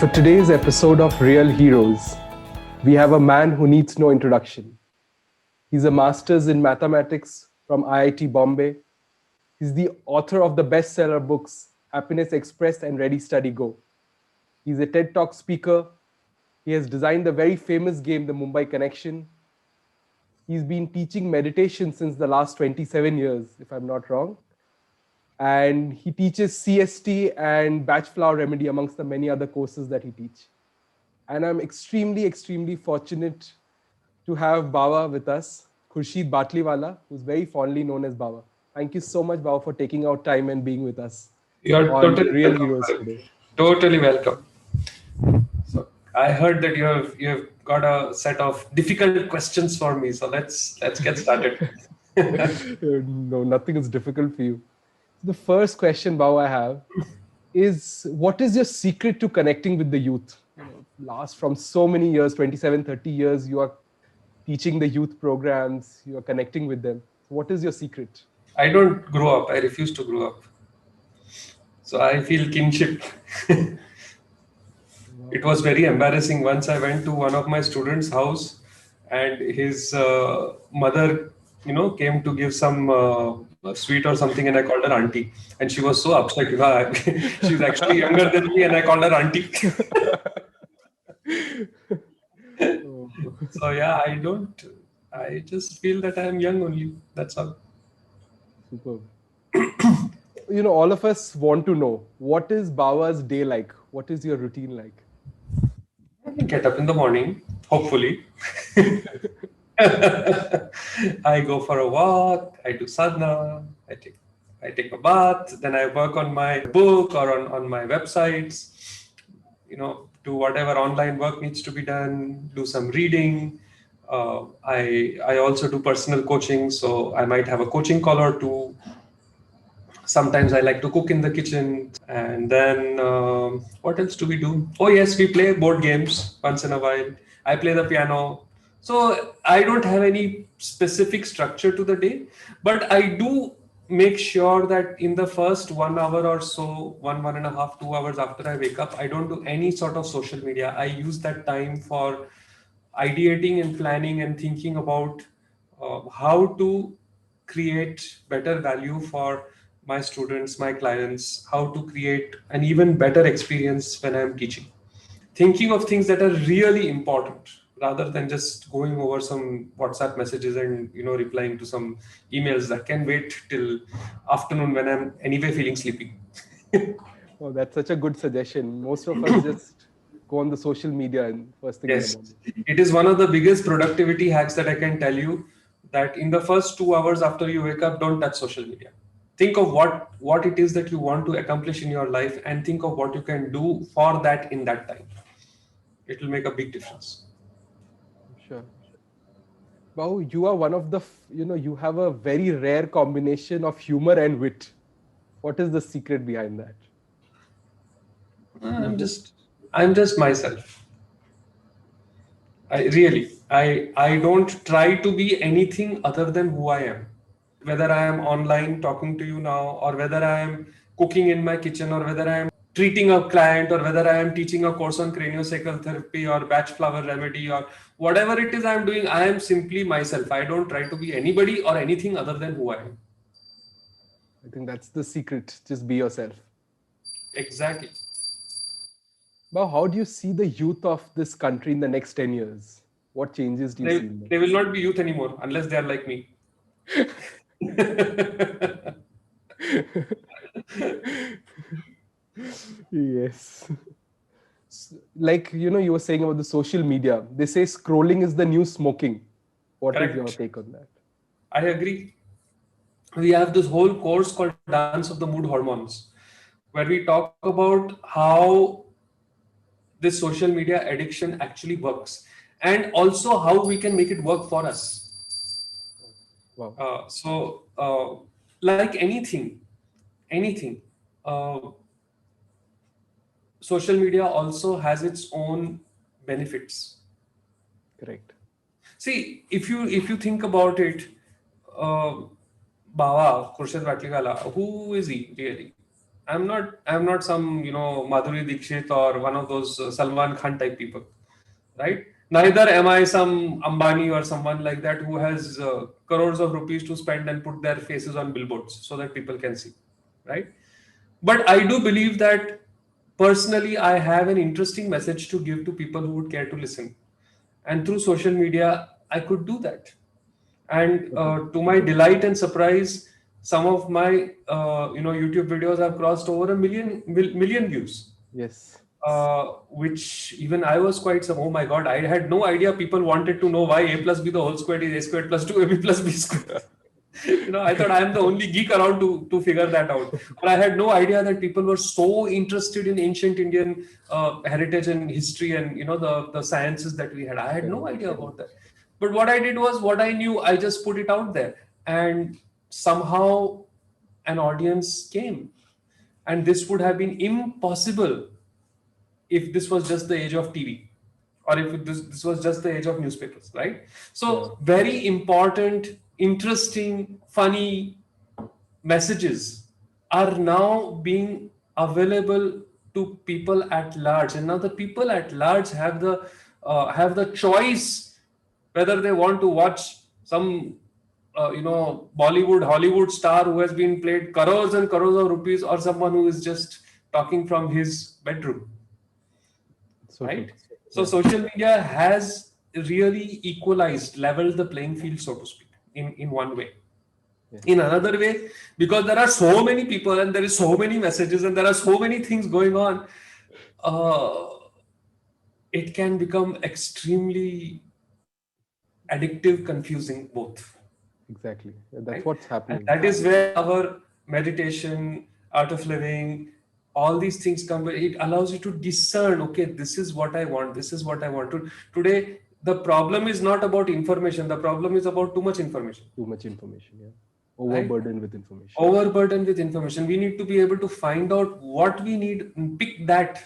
For today's episode of Real Heroes, we have a man who needs no introduction. He's a master's in mathematics from IIT Bombay. He's the author of the bestseller books Happiness Express and Ready Study Go. He's a TED Talk speaker. He has designed the very famous game, The Mumbai Connection. He's been teaching meditation since the last 27 years, if I'm not wrong. And he teaches CST and batch flower remedy amongst the many other courses that he teaches. And I'm extremely fortunate to have Bawa with us, Khurshed Batliwala, who's very fondly known as Bawa. Thank you so much, Bawa, for taking out time and being with us You're on totally Real welcome. Heroes today. Totally welcome. So I heard that you have got a set of difficult questions for me. So let's get started. No, nothing is difficult for you. The first question, Bawa, I have is, what is your secret to connecting with the youth? Last from so many years, 27, 30 years, you are teaching the youth programs, you are connecting with them. So what is your secret? I don't grow up. I refuse to grow up. So I feel kinship. It was very embarrassing. Once I went to one of my students' house, and his mother, came to give some sweet or something, and I called her auntie, and she was so upset. She's actually younger than me, and I called her auntie. So yeah, I don't. I just feel that I am young only. That's all. Superb. All of us want to know, what is Bawa's day like? What is your routine like? I get up in the morning, hopefully. I go for a walk. I do sadhana. I take a bath. Then I work on my book or on my websites. Do whatever online work needs to be done. Do some reading. I also do personal coaching, so I might have a coaching call or two. Sometimes I like to cook in the kitchen. And then what else do we do? Oh yes, we play board games once in a while. I play the piano. So I don't have any specific structure to the day, but I do make sure that in the first 1 hour or so, one and a half, 2 hours after I wake up, I don't do any sort of social media. I use that time for ideating and planning and thinking about how to create better value for my students, my clients, how to create an even better experience when I'm teaching. Thinking of things that are really important rather than just going over some WhatsApp messages and replying to some emails that can wait till afternoon when I'm anyway feeling sleepy. Oh, that's such a good suggestion. Most of us just go on the social media and first thing in the Yes, morning. it is one of the biggest productivity hacks that I can tell you, that in the first 2 hours after you wake up, don't touch social media. Think of what it is that you want to accomplish in your life, and think of what you can do for that in that time. It will make a big difference. Sure. Wow, you are one of the, you have a very rare combination of humor and wit. What is the secret behind that? I'm just myself. I don't try to be anything other than who I am. Whether I am online talking to you now, or whether I am cooking in my kitchen, or whether I am treating a client, or whether I am teaching a course on craniosacral therapy or batch flower remedy, or whatever it is I'm doing, I am simply myself. I don't try to be anybody or anything other than who I am. I think that's the secret. Just be yourself. Exactly. But how do you see the youth of this country in the next 10 years? What changes do you see in them? They will not be youth anymore unless they are like me. Yes. Like, you were saying about the social media. They say scrolling is the new smoking. What is your Correct. take on that? I agree. We have this whole course called Dance of the Mood Hormones, where we talk about how this social media addiction actually works, and also how we can make it work for us. Wow. Like anything, uh, social media also has its own benefits. Correct. See, if you think about it, uh, Bawa, Khurshed Batliwala, who is he really? I'm not some, Madhuri Dixit or one of those Salman Khan type people, right? Neither am I some Ambani or someone like that who has crores of rupees to spend and put their faces on billboards so that people can see, right? But I do believe that personally, I have an interesting message to give to people who would care to listen. And through social media, I could do that. And Okay. to my delight and surprise, some of my YouTube videos have crossed over a million views, Yes. which even I was quite some. Oh my God, I had no idea people wanted to know why a plus b the whole squared is a squared plus 2ab plus b squared. I thought I am the only geek around to figure that out. But I had no idea that people were so interested in ancient Indian heritage and history and the sciences that we had. I had no Correct. idea about Correct. that. But what I did was what I knew, I just put it out there, and somehow an audience came. And this would have been impossible if this was just the age of TV, or if this was just the age of newspapers, right? Yeah. So, very important, interesting, funny messages are now being available to people at large, and now the people at large have the choice whether they want to watch some Bollywood Hollywood star who has been paid crores and crores of rupees, or someone who is just talking from his bedroom, So true. right? So Yeah. social media has really equalized, leveled the playing field, so to speak, in one way. In Yes. another way, because there are so many people and there is so many messages and there are so many things going on, uh, it can become extremely addictive, confusing, both, Exactly. Yeah, right? that's what's And happening. that is where our meditation, art of living, all these things come. It allows you to discern, okay, this is what I want, this is what I want to. Today, the problem is not about information, the problem is about too much information, Too much information. Yeah. right? Overburdened with information. Overburdened with information. We need to be able to find out what we need and pick that.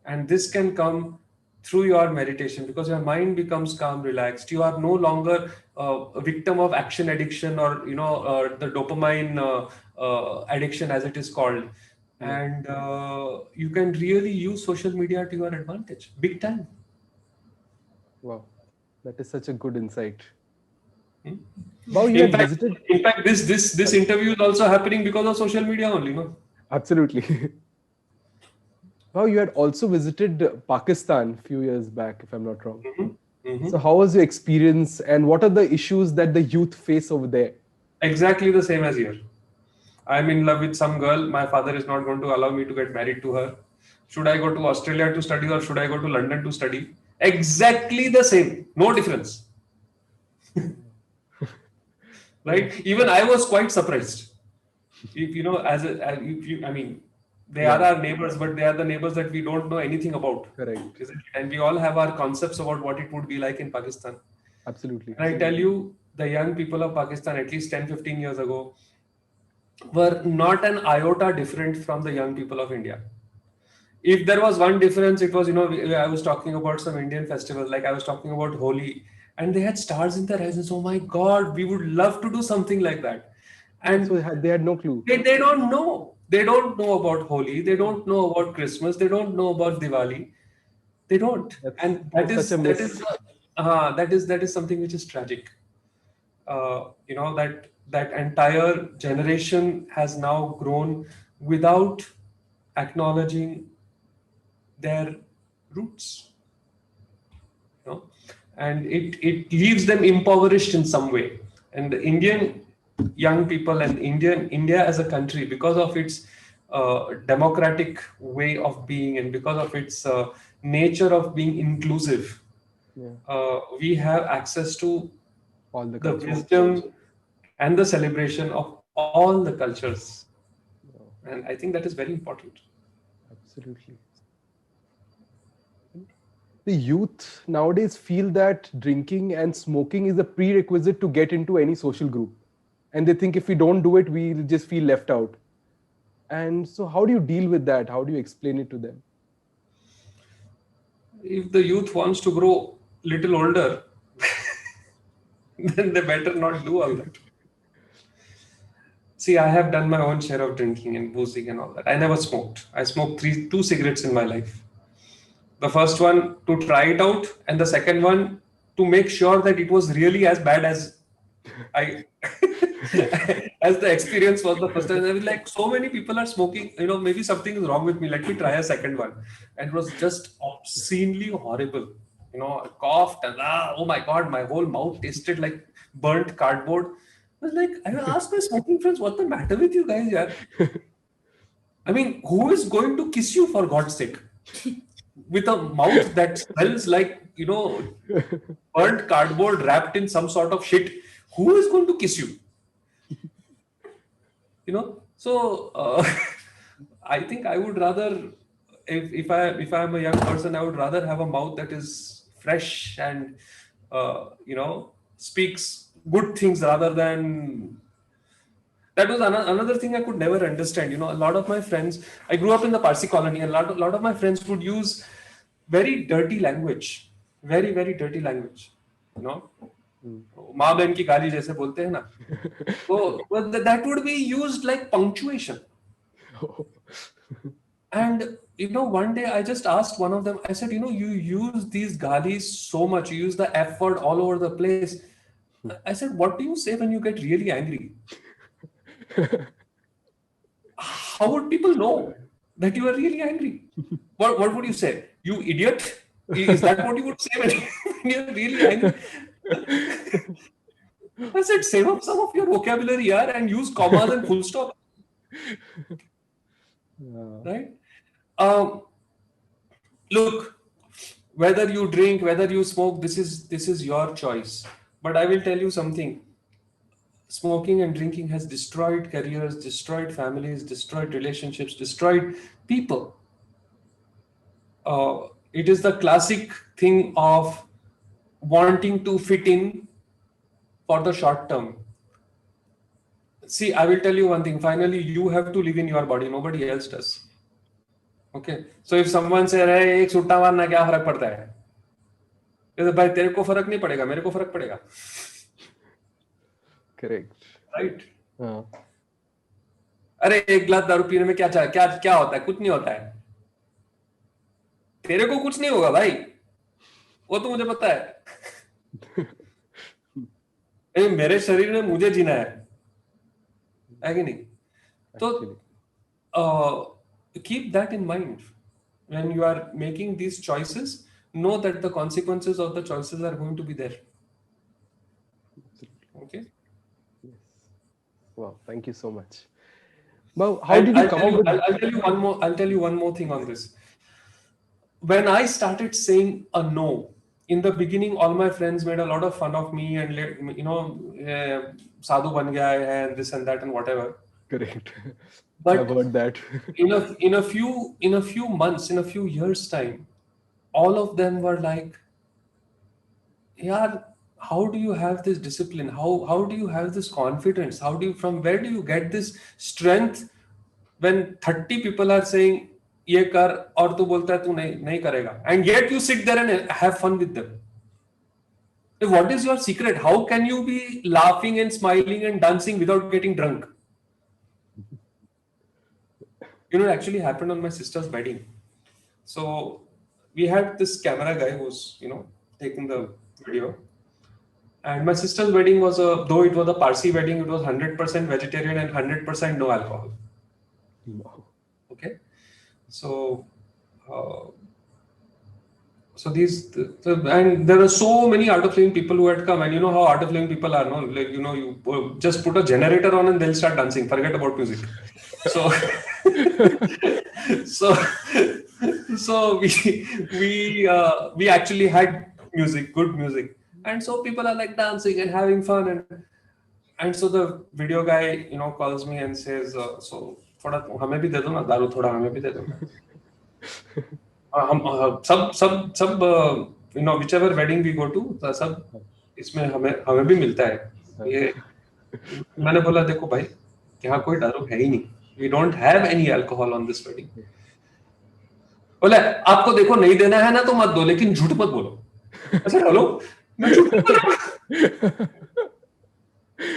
And this can come through your meditation, because your mind becomes calm, relaxed. You are no longer a victim of action addiction, or the dopamine addiction, as it is called. Yeah. And you can really use social media to your advantage, big time. Wow. That is such a good insight. Hmm? Wow, you In had fact, visited. in fact, this Sorry. interview is also happening because of social media only, no? Absolutely. Wow, you had also visited Pakistan a few years back, if I'm not wrong. Mhm. So, Mhm. how was your experience and what are the issues that the youth face over there? Exactly the same as here. I'm in love with some girl. My father is not going to allow me to get married to her. Should I go to Australia to study or should I go to London to study? Exactly the same. No difference. Yeah. Right? Even I was quite surprised. If if you, I mean, they are Yeah. our neighbors, but they are the neighbors that we don't know anything about. Correct. Isn't it? And we all have our concepts about what it would be like in Pakistan. Absolutely. And I tell you, the young people of Pakistan, at least 10, 15 years ago, were not an iota different from the young people of India. If there was one difference, it was, I was talking about some Indian festival, like I was talking about Holi, and they had stars in their eyes. And so, oh my God, we would love to do something like that. Yeah. So, And they had no clue. they don't know. They don't know about Holi. They don't know about Christmas. They don't know about Diwali. They don't. And That is such a miss. that is something which is tragic. That entire generation has now grown without acknowledging their roots, you know and it leaves them impoverished in some way. And the Indian young people and India as a country, because of its democratic way of being, and because of its nature of being inclusive, Yeah. we have access to All the the cultures. wisdom and the celebration of all the cultures. Wow. And I think that is very important. Absolutely. The youth nowadays feel that drinking and smoking is a prerequisite to get into any social group. And they think if we don't do it, we'll just feel left out. And so, how do you deal with that? How do you explain it to them? If the youth wants to grow little older, then they better not do all that. See, I have done my own share of drinking and boozing and all that. I never smoked. I smoked two cigarettes in my life. The first one to try it out, and the second one to make sure that it was really as bad as I as the experience was the first time. I was like, so many people are smoking, maybe something is wrong with me. Let me try a second one. And it was just obscenely horrible. I coughed and oh my god, my whole mouth tasted like burnt cardboard. I was like, I asked my smoking friends, what the matter with you guys, yeah? I mean, who is going to kiss you for God's sake? With a mouth that smells like, burnt cardboard wrapped in some sort of shit. Who is going to kiss you? So I think I would rather, if I'm a young person, I would rather have a mouth that is fresh and speaks good things rather than. That was another thing I could never understand. A lot of my friends, I grew up in the Parsi colony, and a lot of my friends would use very dirty language, very very dirty language. माँ बहन की गाली जैसे बोलते हैं ना, so that would be used like punctuation. And one day I just asked one of them, I said, you use these galis so much, you use the F word all over the place. I said, what do you say when you get really angry? How would people know that you are really angry? What would you say? You idiot? Is that what you would say when you're really angry? I said, save up some of your vocabulary here and use commas and full stop. Right? Look, whether you drink, whether you smoke, this is your choice. But I will tell you something. Smoking and drinking has destroyed careers, destroyed families, destroyed relationships, destroyed people. It is the classic thing of wanting to fit in for the short term. See, I will tell you one thing. Finally, you have to live in your body. Nobody else does. Okay. So if someone says, "Hey, एक सुट्टा मारना क्या फर्क पड़ता है?" तो भाई तेरे को फर्क नहीं पड़ेगा, मेरे को फर्क पड़ेगा. Correct. Right. अरे एक गिलास दारू पीने में क्या क्या होता है? कुछ नहीं होता है. तेरे को कुछ नहीं होगा भाई, वो तो मुझे पता है. मेरे शरीर में मुझे जीना है कि नहीं? तो keep that in mind when you are making these choices. Know that the consequences of the choices are going to be there. Okay. Yes. Wow. Thank you so much. Well, how did you come up with? I'll tell you one more thing on this. When I started saying a no, in the beginning, all my friends made a lot of fun of me and sadhu ban gaya hai and this and that and whatever. Correct. But I've heard that. in a few months, in a few years' time, all of them were like, "Yeah, how do you have this discipline? How do you have this confidence? From where do you get this strength when 30 people are saying ये कर और तू बोलता है तू नहीं करेगा, and yet you sit there and have fun with them? What is your secret? How can you be laughing and smiling and dancing without getting drunk?" It actually happened on my sister's wedding. So we had this camera guy who's taking the video. And my sister's wedding was though it was a Parsi wedding, it was 100% vegetarian and 100% no alcohol. Wow. Okay. So and there were so many art of living people who had come, and you know how art of living people are, no? Like, you just put a generator on and they'll start dancing. Forget about music. So, so we actually had music, good music, and so people are like dancing and having fun, and so the video guy calls me and says, "So थोड़ा हमें भी दे दो ना दारू, थोड़ा हमें भी दे दो ना." हम सब whichever wedding we go to, सब इसमें हमें भी मिलता है ये. मैंने बोला देखो भाई, यहाँ कोई दारू है ही नहीं. We don't have any alcohol on this wedding. बोले आपको देखो नहीं देना है ना तो मत दो, लेकिन झूठ मत बोलो. अच्छा हेलो, मैं झूठ बोल रहा हूँ.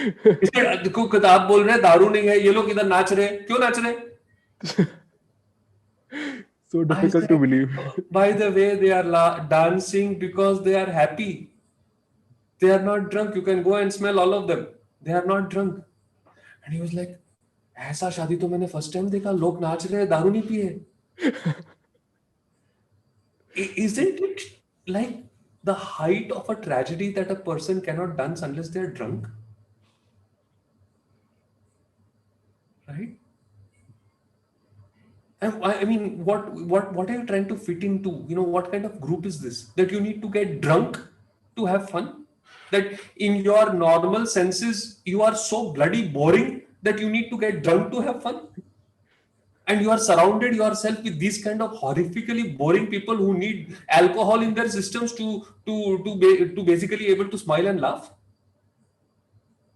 इसे देखो किताब बोल रहे हैं दारू नहीं है, ये लोग इधर नाच रहे हैं, क्यों नाच रहे हैं? So I difficult to said, believe. by the way, they are dancing because they are happy. They are not drunk. You can go and smell all of them. They are not drunk. And he was like, ऐसा शादी तो मैंने first time देखा, लोग नाच रहे हैं, दारू नहीं पिए. Isn't it like the height of a tragedy that a person cannot dance unless they are drunk? Right? And I mean, what are you trying to fit into? You know, what kind of group is this? That you need to get drunk to have fun? That in your normal senses, you are so bloody boring that you need to get drunk to have fun? And you are surrounded yourself with these kind of horrifically boring people who need alcohol in their systems to basically able to smile and laugh.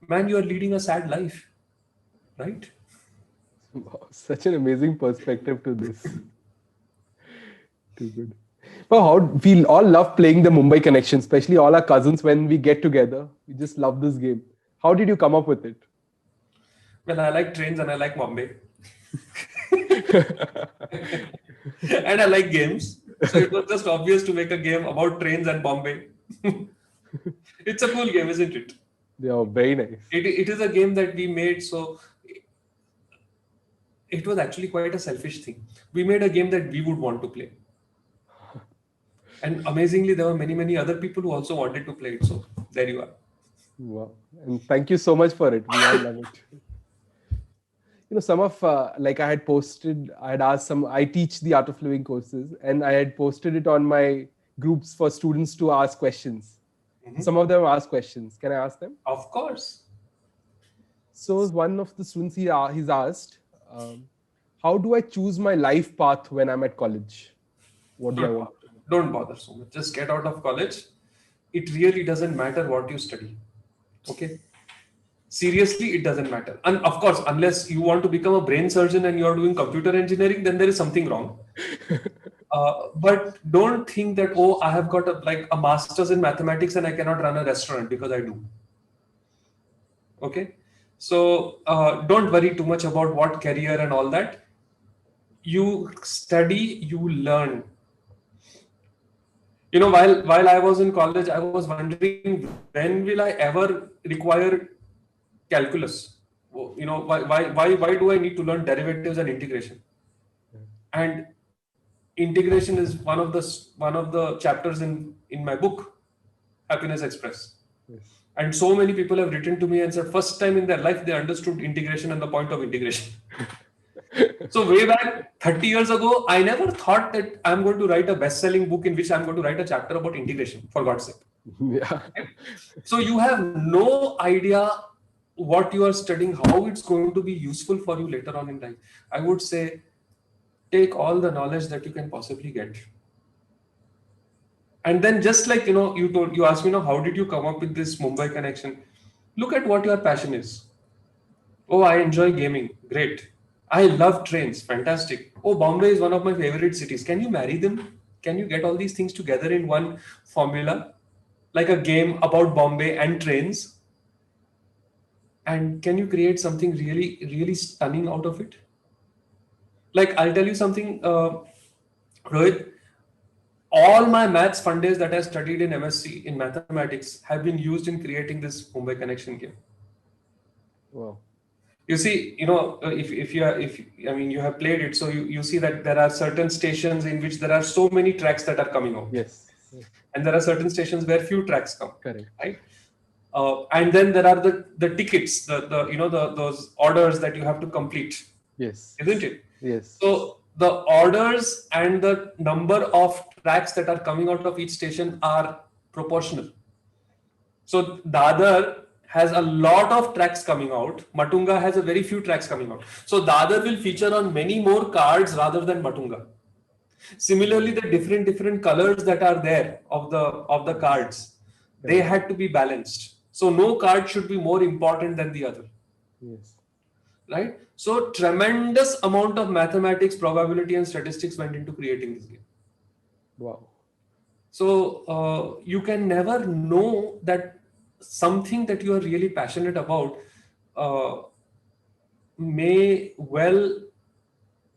Man, you are leading a sad life, right? Wow, such an amazing perspective to this. Too good. Well, how we all love playing the Mumbai Connection, especially all our cousins when we get together. We just love this game. How did you come up with it? Well, I like trains and I like Bombay. And I like games. So it was just obvious to make a game about trains and Bombay. It's a cool game, isn't it? They are very nice. It is a game that we made. So it was actually quite a selfish thing. We made a game that we would want to play. And amazingly, there were many, many other people who also wanted to play it. So there you are. Wow. And thank you so much for it. We all love it. Some of like I had posted, I had asked some, I teach the Art of Living courses, and I had posted it on my groups for students to ask questions. Mm-hmm. Some of them ask questions. Can I ask them? Of course. So one of the students, he's asked, how do I choose my life path when I'm at college? What do I want? Don't bother so much. Just get out of college. It really doesn't matter what you study. Okay? Seriously, it doesn't matter. And of course, unless you want to become a brain surgeon and you're doing computer engineering, then there is something wrong. But don't think that, oh, I have got a master's in mathematics and I cannot run a restaurant, because I do. Okay? So don't worry too much about what career and all that. You study, you learn. You know, while I was in college, I was wondering, when will I ever require calculus? You know, why do I need to learn derivatives and integration? And integration is one of the chapters in my book, Happiness Express. Yes. And so many people have written to me and said, first time in their life they understood integration and the point of integration. So way back 30 years ago, I never thought that I'm going to write a best-selling book in which I'm going to write a chapter about integration, for God's sake. Yeah. So you have no idea what you are studying, how it's going to be useful for you later on in life. I would say, take all the knowledge that you can possibly get. And then just like, you asked me, how did you come up with this Mumbai connection? Look at what your passion is. Oh, I enjoy gaming. Great. I love trains. Fantastic. Oh, Bombay is one of my favorite cities. Can you marry them? Can you get all these things together in one formula? Like a game about Bombay and trains? And can you create something really, really stunning out of it? Like, I'll tell you something, Rohit. All my maths fun days that I studied in MSc in mathematics have been used in creating this Mumbai connection game. Wow. You see, if you have played it, so you see that there are certain stations in which there are so many tracks that are coming out. Yes. And there are certain stations where few tracks come. Correct. Right. And then there are the tickets, those orders that you have to complete. Yes. Isn't it? Yes. So the orders and the number of tracks that are coming out of each station are proportional. So Dadar has a lot of tracks coming out. Matunga has a very few tracks coming out. So Dadar will feature on many more cards rather than Matunga. Similarly, the different colors that are there of the cards, they had to be balanced. So no card should be more important than the other. Yes. Right? So tremendous amount of mathematics, probability and statistics went into creating this game. Wow. So you can never know that something that you are really passionate about uh, may well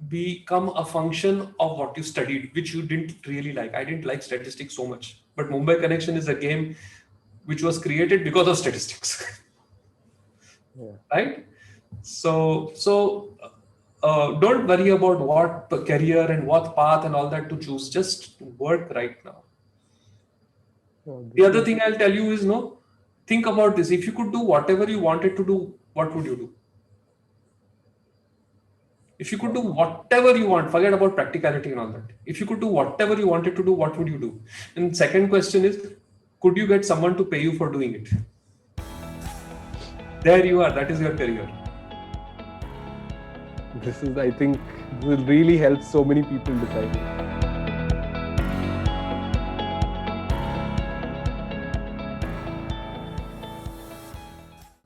become a function of what you studied, which you didn't really like. I didn't like statistics so much, but Mumbai Connection is a game which was created because of statistics. Yeah. Right? So don't worry about what career and what path and all that to choose. Just work right now. No, The this other is thing I'll tell you is no. Think about this. If you could do whatever you wanted to do, what would you do? If you could do whatever you want, forget about practicality and all that. If you could do whatever you wanted to do, what would you do? And second question is, could you get someone to pay you for doing it? There you are. That is your career. I think, will really help so many people deciding.